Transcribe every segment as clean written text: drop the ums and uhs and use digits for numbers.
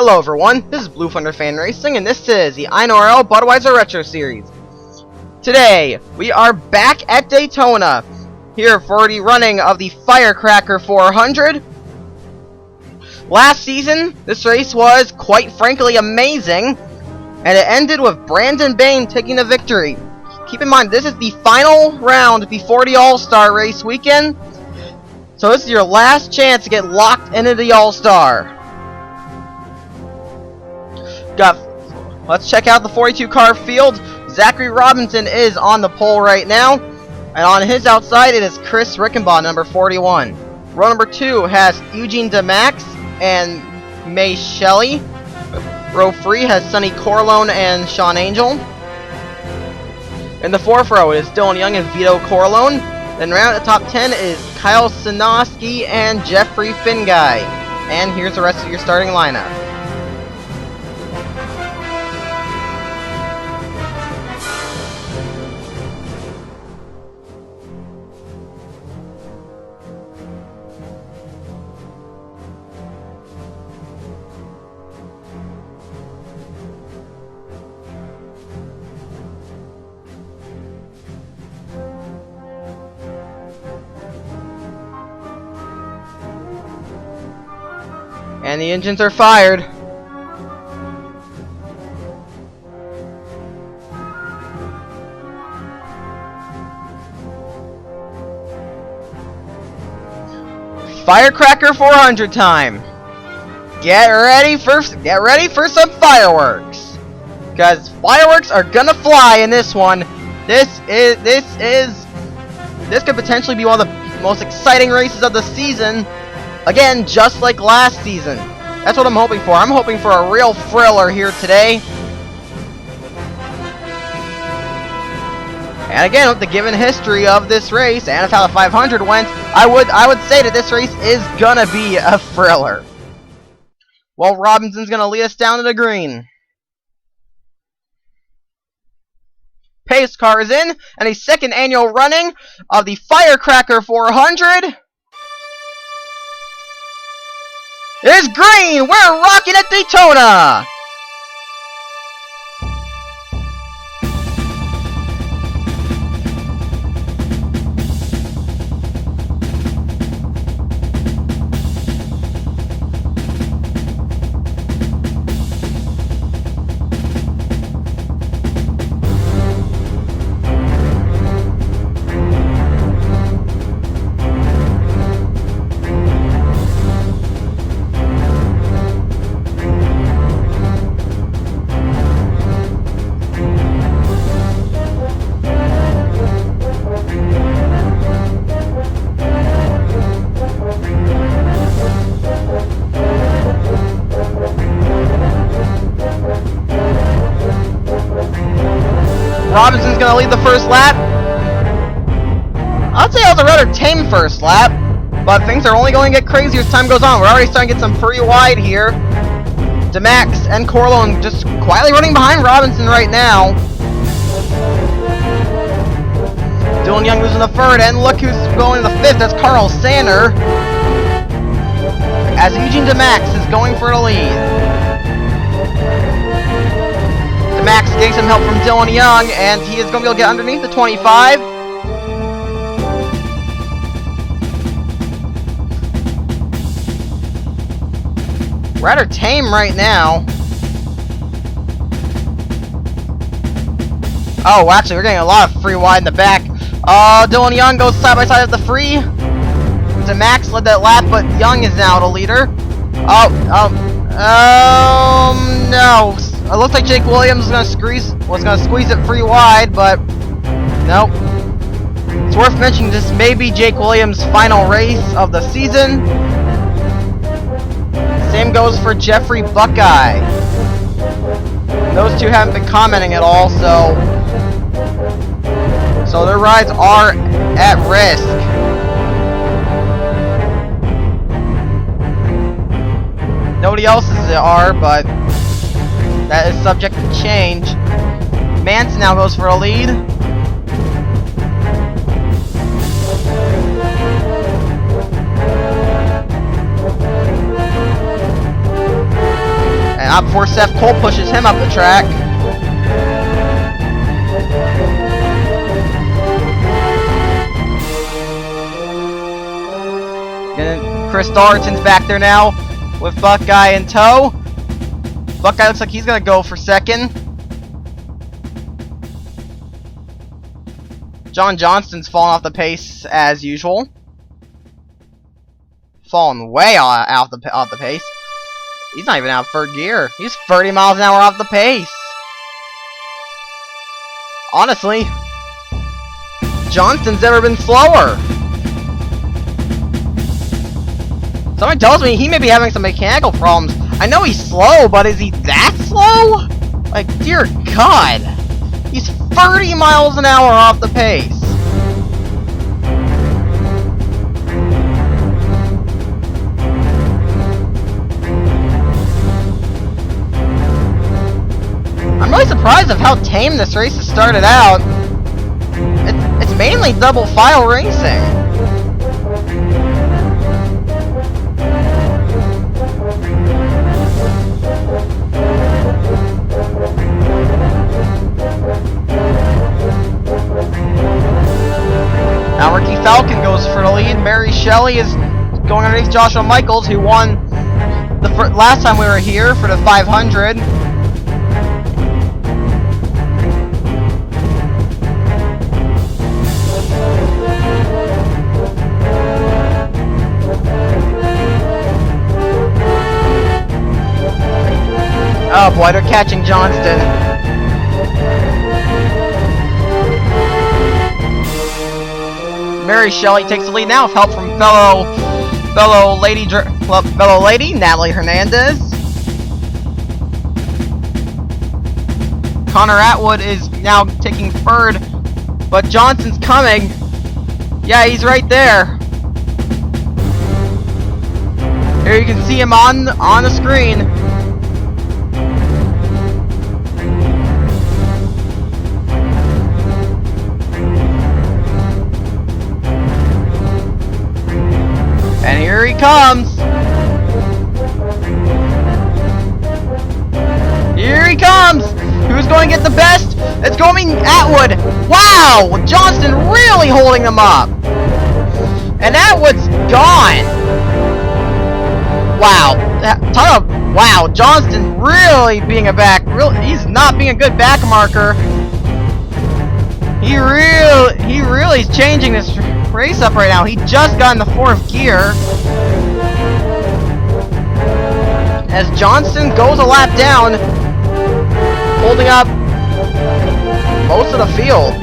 Hello everyone, this is Blue Thunder Fan Racing, and this is the INORL Budweiser Retro Series. Today, we are back at Daytona, here for the running of the Firecracker 400. Last season, this race was, quite frankly, amazing, and it ended with Brandon Bain taking the victory. Keep in mind, this is the final round before the All-Star race weekend, so this is your last chance to get locked into the All-Star. Let's check out the 42 car field. Zachary Robinson is on the pole right now, and on his outside it is Chris Rickenbaugh, number 41. Row number 2 has Eugene DeMax and May Shelley. Row 3 has Sonny Corleone and Sean Angel. In the 4th row it is Dylan Young and Vito Corleone. Then round at the top 10 is Kyle Sinoski and Jeffrey Finguy. And here's the rest of your starting lineup. And the engines are fired. Firecracker 400 time. Get ready for some fireworks, because fireworks are gonna fly in this one. This could potentially be one of the most exciting races of the season. Again, just like last season. That's what I'm hoping for. I'm hoping for a real thriller here today. And again, with the given history of this race and of how the 500 went, I would say that this race is gonna be a thriller. Well, Robinson's gonna lead us down to the green. Pace car is in, and a second annual running of the Firecracker 400. It is green! We're rocking at Daytona! Robinson's gonna lead the first lap. I'd say it was a rather tame first lap, but things are only going to get crazier as time goes on. We're already starting to get some pretty wide here. DeMax and Corleone just quietly running behind Robinson right now. Dylan Young losing the third, and look who's going in the fifth. That's Carl Sander, as Eugene DeMax is going for the lead. Max getting some help from Dylan Young, and he is going to be able to get underneath the 25. Rather tame right now. Oh, actually, we're getting a lot of free wide in the back. Dylan Young goes side by side at the free. Max led that lap, but Young is now the leader. No. It looks like Jake Williams was gonna squeeze it free wide, but nope. It's worth mentioning this may be Jake Williams' final race of the season. Same goes for Jeffrey Buckeye. Those two haven't been commenting at all, so their rides are at risk. Nobody else's are, but that is subject to change. Manson now goes for a lead. Not before Seth Cole pushes him up the track. And Chris Darton's back there now with Buckeye in tow. Buckeye looks like he's gonna go for second. John Johnston's falling off the pace as usual. Falling way off the pace. He's not even out of third gear. He's 30 miles an hour off the pace. Honestly, Johnston's never been slower. Someone tells me he may be having some mechanical problems. I know he's slow, but is he that slow? Like, dear God. He's 30 miles an hour off the pace. I'm really surprised of how tame this race has started out. It's mainly double file racing. Now Ricky Falcon goes for the lead. Mary Shelley is going underneath Joshua Michaels, who won the last time we were here for the 500. Oh boy, they're catching Johnston. Mary Shelley takes the lead now with help from fellow lady Natalie Hernandez. Connor Atwood is now taking third, but Johnston's coming. Yeah, he's right there. Here you can see him on the screen. And here he comes! Here he comes! Who's going to get the best? It's going Atwood! Wow! Johnston really holding them up! And Atwood's gone! Wow. Wow, Johnston really being a he's not being a good back marker. He really is changing this race up right now. He just got in the 4th gear. As Johnston goes a lap down, holding up most of the field.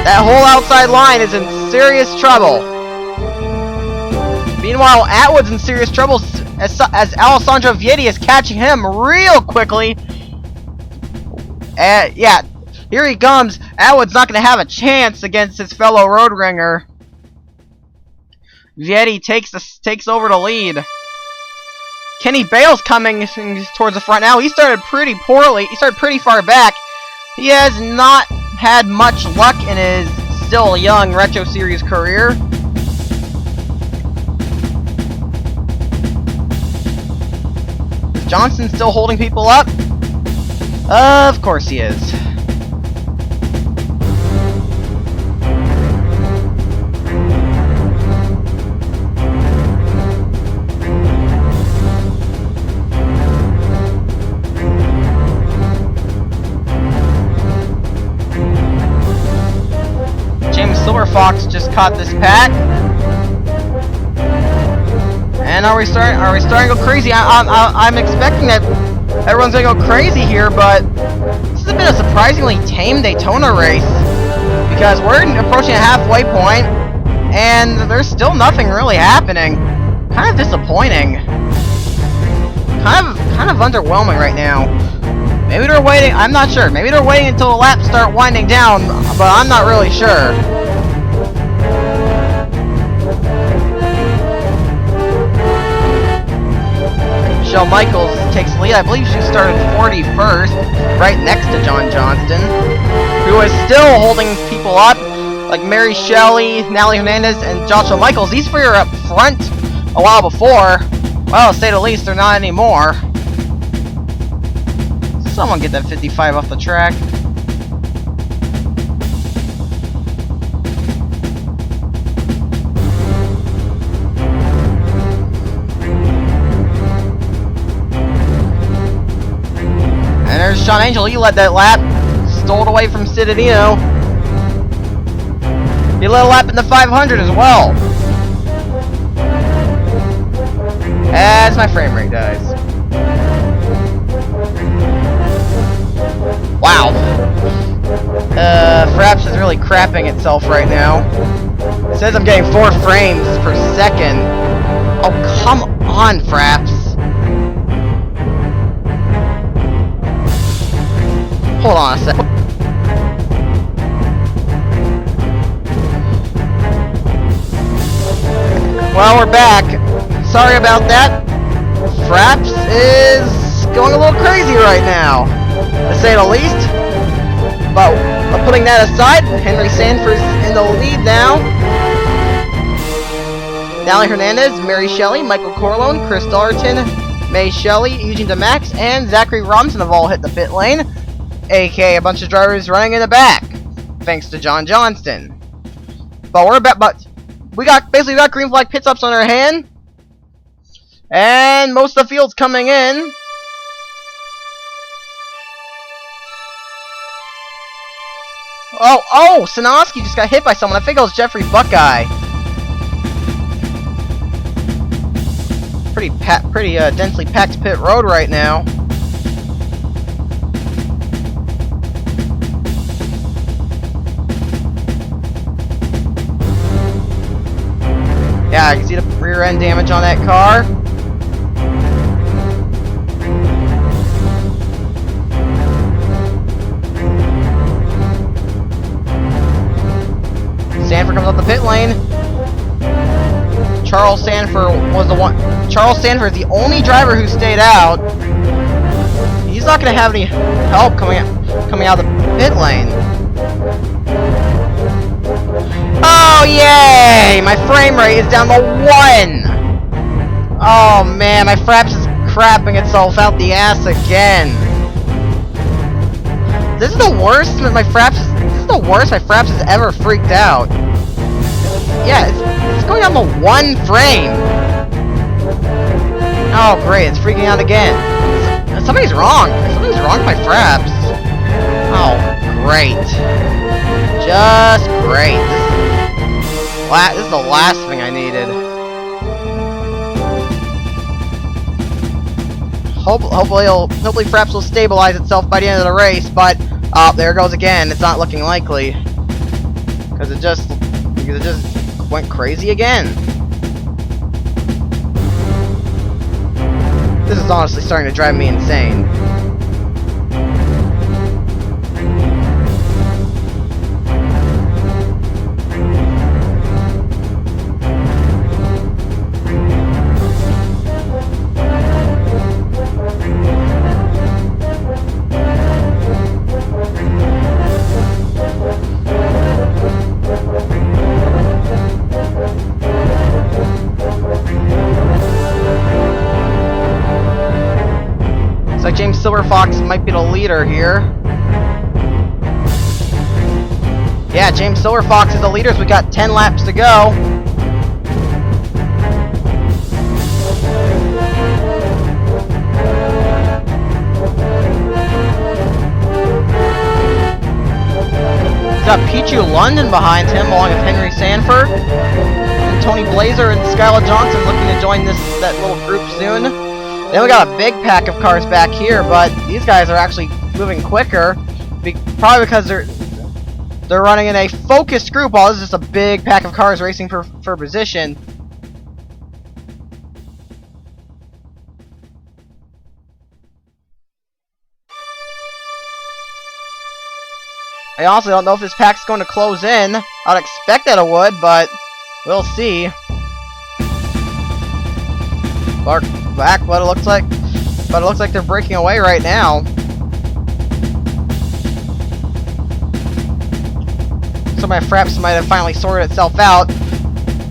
That whole outside line is in serious trouble. Meanwhile, Atwood's in serious trouble as Alessandro Vietti is catching him real quickly. Yeah, here he comes. Atwood's not going to have a chance against his fellow road ringer. Vietti takes over the lead. Kenny Bale's coming towards the front now. He started pretty poorly. He started pretty far back. He has not had much luck in his still young Retro Series career. Is Johnson still holding people up? Of course he is. Fox just caught this pack. And are we starting to go crazy? I'm expecting that everyone's gonna go crazy here, but this has been a surprisingly tame Daytona race because we're approaching a halfway point and there's still nothing really happening. Kind of disappointing. Kind of underwhelming right now. Maybe they're waiting. I'm not sure. Maybe they're waiting until the laps start winding down, but I'm not really sure. Michelle Michaels takes the lead. I believe she started 41st, right next to John Johnston, who is still holding people up, like Mary Shelley, Natalie Hernandez, and Joshua Michaels. These three are up front a while before. Well, to say the least, they're not anymore. Someone get that 55 off the track. And there's Sean Angel. He led that lap. Stole it away from Citadino. He led a lap in the 500 as well. As my frame rate dies. Wow. Fraps is really crapping itself right now. It says I'm getting 4 frames per second. Oh, come on, Fraps. Hold on a sec. Well, we're back. Sorry about that. Fraps is going a little crazy right now, to say the least. But putting that aside, Henry Sanford's in the lead now. Nally Hernandez, Mary Shelley, Michael Corleone, Chris Darton, May Shelley, Eugene DeMax, and Zachary Robinson have all hit the pit lane, aka a bunch of drivers running in the back, thanks to John Johnston. But we're back. But we got green flag pit stops on our hand, and most of the field's coming in. Oh, Sinoski just got hit by someone. I think it was Jeffrey Buckeye. Pretty densely packed pit road right now. Yeah, I can see the rear end damage on that car. Sanford comes up the pit lane. Charles Sanford was the one. Charles Sanford is the only driver who stayed out. He's not going to have any help coming out of the pit lane. Oh, yay! My frame rate is down to 1! Oh, man, my Fraps is crapping itself out the ass again. This is the worst my Fraps has ever freaked out. Yeah, it's going down to 1 frame. Oh, great, it's freaking out again. Something's wrong. Something's wrong with my Fraps. Oh, great. Just great. This is the last thing I needed. Hopefully Fraps will stabilize itself by the end of the race, but there it goes again. It's not looking likely. Because it just went crazy again. This is honestly starting to drive me insane. James Silverfox might be the leader here. Yeah, James Silverfox is the leader. We got 10 laps to go. He's got Pichu London behind him, along with Henry Sanford, and Tony Blazer and Skylar Johnson looking to join that little group soon. Then we got a big pack of cars back here, but these guys are actually moving quicker, probably because they're running in a focused group, while this is just a big pack of cars racing for position. I also don't know if this pack's going to close in. I'd expect that it would, but we'll see. Clark back, what it looks like. But it looks like they're breaking away right now. So my Fraps might have finally sorted itself out.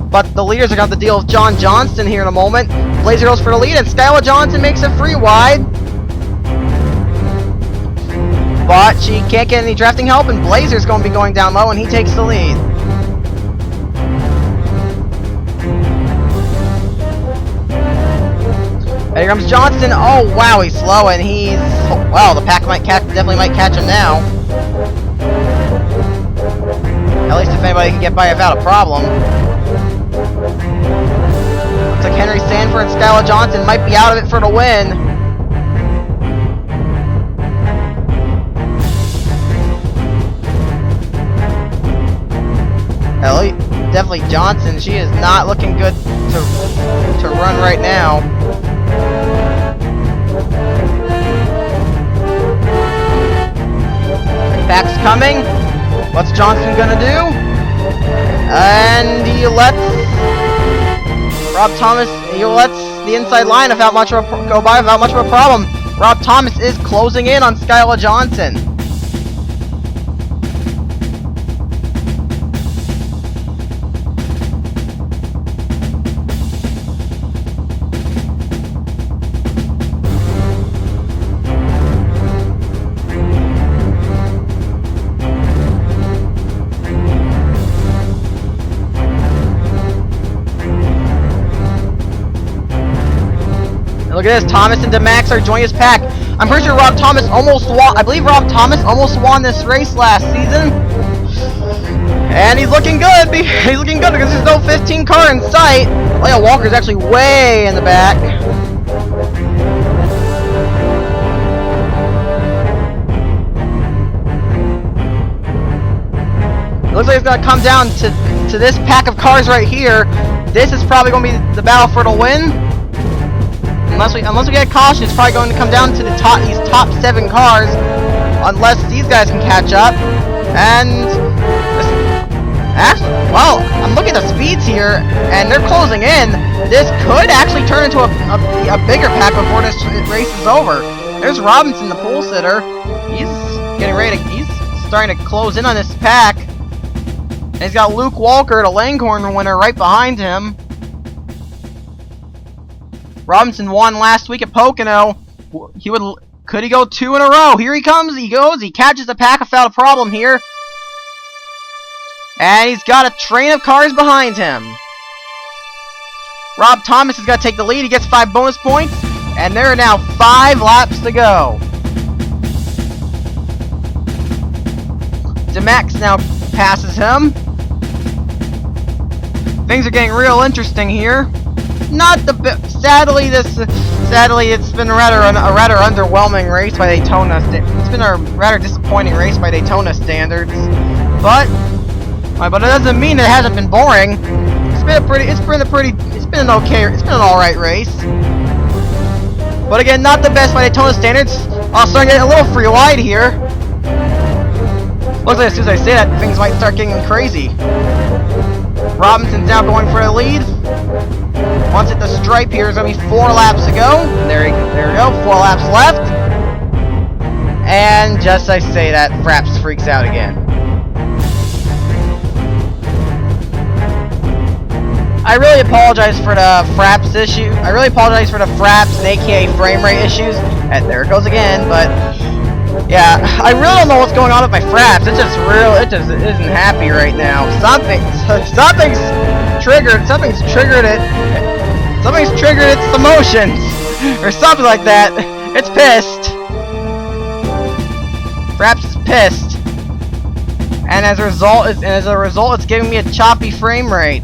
but the leaders are going to have to deal with John Johnston here in a moment. Blazer goes for the lead, and Skylar Johnson makes it free wide. But she can't get any drafting help, and Blazer's going to be going down low, and he takes the lead. And here comes Johnston. Oh, wow, he's slow, and he's... Well, the pack definitely might catch him now. At least if anybody can get by without a problem. Looks like Henry Sanford and Skylar Johnson might be out of it for the win. Definitely Johnson. She is not looking good to run right now. Pack's coming. What's Johnson gonna do? And he lets Rob Thomas. He lets the inside line without much of a, go by without much of a problem. Rob Thomas is closing in on Skylar Johnson. Look at this, Thomas and DeMax are joining his pack. I'm pretty sure Rob Thomas almost won. I believe Rob Thomas almost won this race last season. And he's looking good. He's looking good because there's no 15 car in sight. Leia Walker's actually way in the back. It looks like it's going to come down to this pack of cars right here. This is probably going to be the battle for the win. Unless we get caution, it's probably going to come down to these top 7 cars, unless these guys can catch up. And actually, well, I'm looking at the speeds here, and they're closing in. This could actually turn into a bigger pack before this race is over. There's Robinson, the pole sitter. He's getting ready to. He's starting to close in on this pack. And he's got Luke Walker, the Langhorne winner, right behind him. Robinson won last week at Pocono. Could he go 2 in a row? Here he comes. He goes. He catches the pack without a problem here. And he's got a train of cars behind him. Rob Thomas has got to take the lead. He gets 5 bonus points. And there are now 5 laps to go. DeMax now passes him. Things are getting real interesting here. Not the sadly it's been a rather underwhelming race by Daytona. It's been a rather disappointing race by Daytona standards, but it doesn't mean it hasn't been boring. It's been an alright race. But again, not the best by Daytona standards. Starting to get a little free wide here. Looks like as soon as I say that, things might start getting crazy. Robinson's now going for the lead. Once at the stripe here, there's going to be 4 laps to go. There we go, 4 laps left. And just as I say that, Fraps freaks out again. I really apologize for the Fraps issue. I really apologize for the Fraps and aka frame rate issues. And there it goes again, but yeah, I really don't know what's going on with my Fraps. It just isn't happy right now. Something's triggered its emotions or something like that. It's pissed. Fraps is pissed. And as a result it's giving me a choppy frame rate.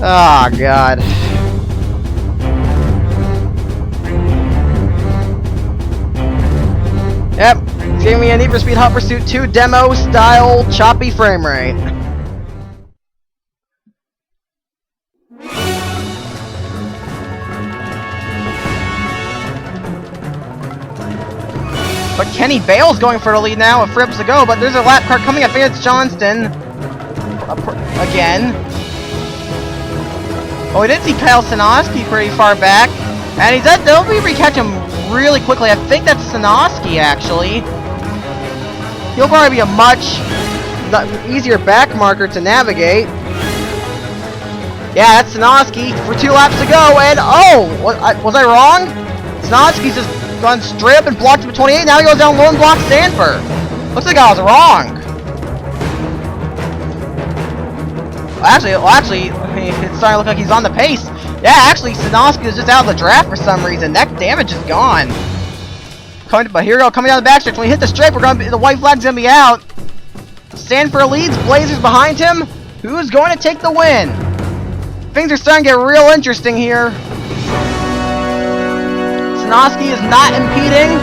Oh god. Yep, it's giving me a Need for Speed Hot Pursuit 2 demo style choppy frame rate. But Kenny Bale's going for the lead now with 3 laps to go, but there's a lap car coming. I think it's Johnston. Again. Oh, we did see Kyle Sinoski pretty far back. And they'll be catch him really quickly. I think that's Sinoski, actually. He'll probably be a much easier back marker to navigate. Yeah, that's Sanoski for 2 laps to go, and oh! Was I wrong? Sanoski's just gone straight up and blocked him at 28, now he goes down low and blocks Sanford. Looks like I was wrong. Actually, it's starting to look like he's on the pace. Yeah, actually, Sanoski is just out of the draft for some reason. That damage is gone. But here we go, coming down the backstretch. When we hit the stripe, the white flag's gonna be out. Sanford leads, Blazers behind him. Who's going to take the win? Things are starting to get real interesting here. Sanoski is not impeding.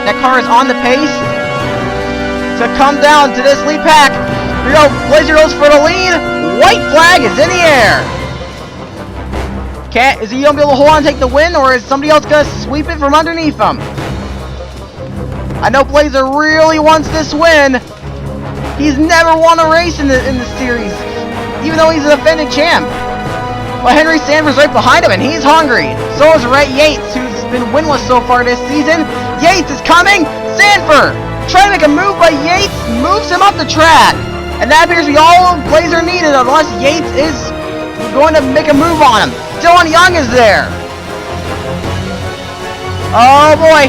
That car is on the pace to come down to this lead pack. Here we go, Blazer goes for the lead. White flag is in the air. Is he gonna be able to hold on and take the win, or is somebody else gonna sweep it from underneath him? I know Blazer really wants this win. He's never won a race in the series, even though he's a defending champ. But Henry Sanford's right behind him, and he's hungry. So is Rhett Yates, who's been winless so far this season. Yates is coming. Sanford trying to make a move, but Yates moves him up the track. And that appears to be all Blazer needed, unless Yates is going to make a move on him. Dylan Young is there. Oh boy.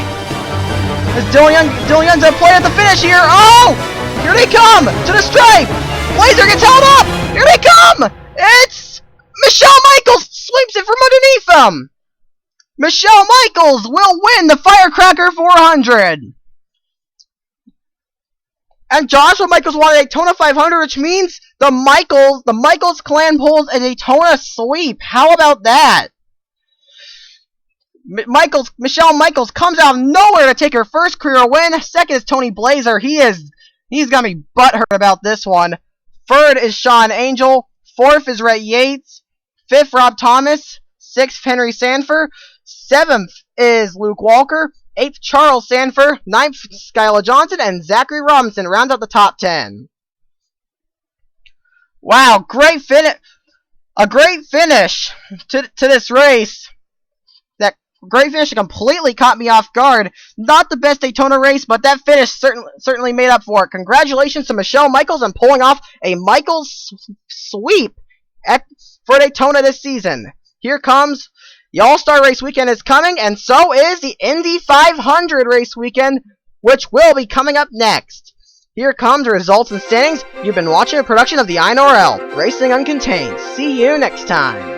Is Dylan Young's a play at the finish here. Oh! Here they come! To the stripe! Blazer gets held up! Here they come! It's Michelle Michaels sweeps it from underneath him! Michelle Michaels will win the Firecracker 400! And Joshua Michaels won a Daytona 500, which means the Michaels clan pulls a Daytona sweep. How about that? Michelle Michaels comes out of nowhere to take her first career win. Second is Tony Blazer. He's gonna be butthurt about this one. Third is Sean Angel. Fourth is Rhett Yates. Fifth, Rob Thomas. Sixth, Henry Sanford. Seventh is Luke Walker. 8th, Charles Sanford. 9th, Skylar Johnson. And Zachary Robinson round out the top 10. Wow, great finish. A great finish to this race. That great finish completely caught me off guard. Not the best Daytona race, but that finish certainly made up for it. Congratulations to Michelle Michaels on pulling off a Michaels sweep for Daytona this season. Here comes the All-Star Race Weekend is coming, and so is the Indy 500 Race Weekend, which will be coming up next. Here comes the results and standings. You've been watching a production of the INORL, Racing Uncontained. See you next time.